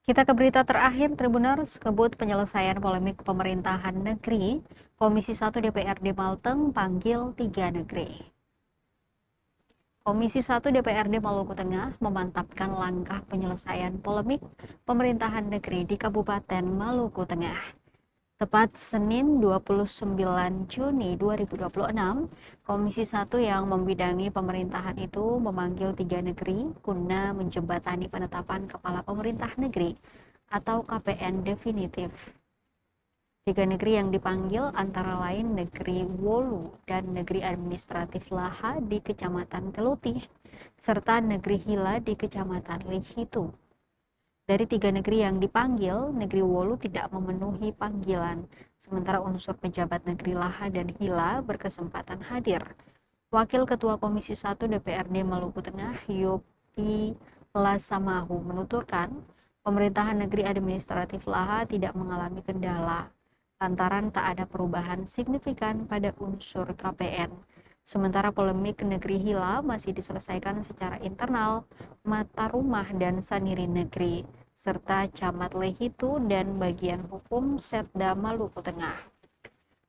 Kita ke berita terakhir, Tribuners kebut penyelesaian polemik pemerintahan negeri. Komisi 1 DPRD Malteng panggil 3 negeri. Komisi 1 DPRD Maluku Tengah memantapkan langkah penyelesaian polemik pemerintahan negeri di Kabupaten Maluku Tengah. Tepat Senin 29 Juni 2026, Komisi 1 yang membidangi pemerintahan itu memanggil 3 negeri guna menjembatani penetapan Kepala Pemerintah Negeri atau KPN definitif. 3 negeri yang dipanggil antara lain Negeri Wolu dan Negeri Administratif Laha di Kecamatan Kelutih, serta Negeri Hila di Kecamatan Lihitu. Dari 3 negeri yang dipanggil, Negeri Wolu tidak memenuhi panggilan, sementara unsur pejabat Negeri Laha dan Hila berkesempatan hadir. Wakil Ketua Komisi 1 DPRD Maluku Tengah, Yopi Lasamahu, menuturkan pemerintahan Negeri Administratif Laha tidak mengalami kendala lantaran tak ada perubahan signifikan pada unsur KPN. Sementara polemik Negeri Hila masih diselesaikan secara internal Mata Rumah dan Saniri Negeri, serta Camat Lehitu dan bagian hukum Setda Maluku Tengah.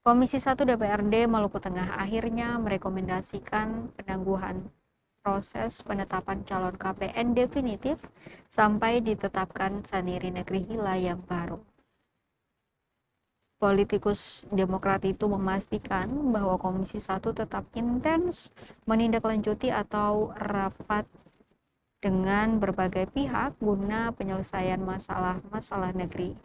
Komisi 1 DPRD Maluku Tengah akhirnya merekomendasikan penangguhan proses penetapan calon KPN definitif sampai ditetapkan Saniri Negeri Hila yang baru. Politikus Demokrat itu memastikan bahwa Komisi 1 tetap intens menindaklanjuti atau rapat dengan berbagai pihak guna penyelesaian masalah-masalah negeri.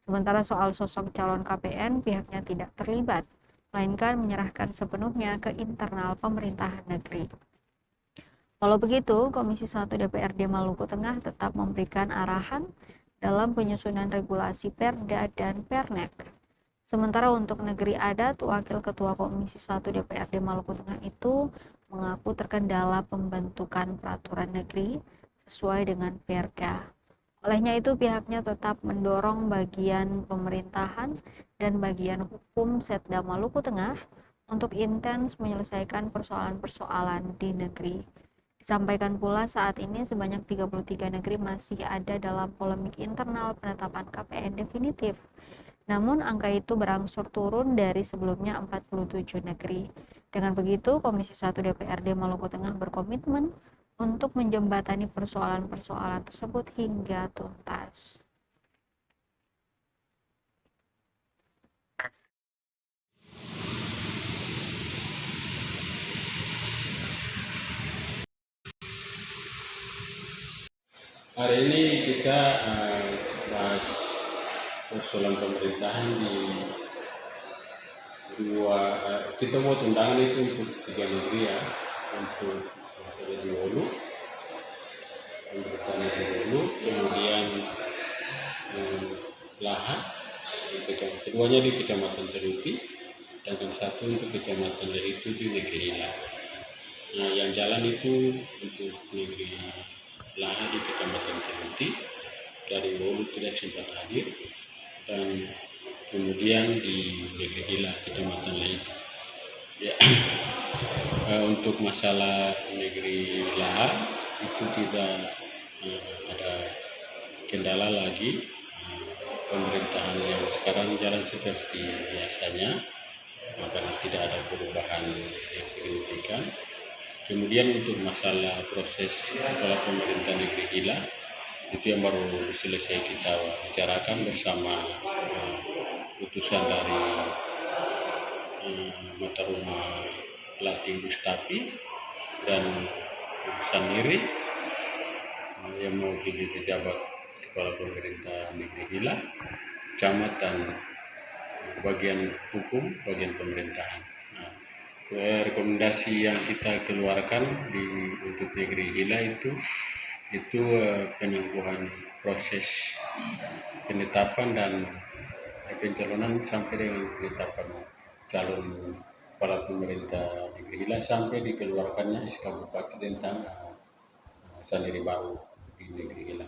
Sementara soal sosok calon KPN pihaknya tidak terlibat, melainkan menyerahkan sepenuhnya ke internal pemerintahan negeri. Walau begitu, Komisi 1 DPRD Maluku Tengah tetap memberikan arahan dalam penyusunan regulasi Perda dan Pernek. Sementara untuk negeri adat, Wakil Ketua Komisi 1 DPRD Maluku Tengah itu mengaku terkendala pembentukan peraturan negeri sesuai dengan Perda. Olehnya itu pihaknya tetap mendorong bagian pemerintahan dan bagian hukum Setda Maluku Tengah untuk intens menyelesaikan persoalan-persoalan di negeri. Disampaikan pula saat ini sebanyak 33 negeri masih ada dalam polemik internal penetapan KPN definitif. Namun angka itu berangsur turun dari sebelumnya 47 negeri. Dengan begitu, Komisi 1 DPRD Maluku Tengah berkomitmen untuk menjembatani persoalan-persoalan tersebut hingga tuntas. Hari ini kita bahas persoalan pemerintahan di kita buat undangan itu untuk 3 negeri ya, untuk masalah di Wolu, pemerintahan di Wolu, kemudian Laha, keduanya di Kecamatan Teruti, dan yang satu untuk Kecamatan Lehitu di Negeri Hila. Nah, yang jalan itu untuk Negeri Laha di Kecamatan Teruti, dari Wolu tidak sempat hadir, dan kemudian di Negeri Hila, Kecamatan Lehitu. Ya, untuk masalah Negeri Laha itu tidak ada kendala lagi. Pemerintahan yang sekarang jalan seperti biasanya, karena tidak ada perubahan yang signifikan. Kemudian untuk masalah proses kepala pemerintah negeri Hila, itu yang baru selesai kita bicarakan bersama putusan dari Mata Rumah Latin Gustapi dan Saniri yang mewakili pejabat kepala pemerintah negeri Hila, camat dan bagian hukum, bagian pemerintahan. Nah, rekomendasi yang kita keluarkan untuk negeri Hila itu penangguhan proses penetapan dan pencalonan sampai dengan penetapan calon kepala pemerintah negeri Hila sampai dikeluarkannya SK Bupati tentang Saniri baru di negeri Hila.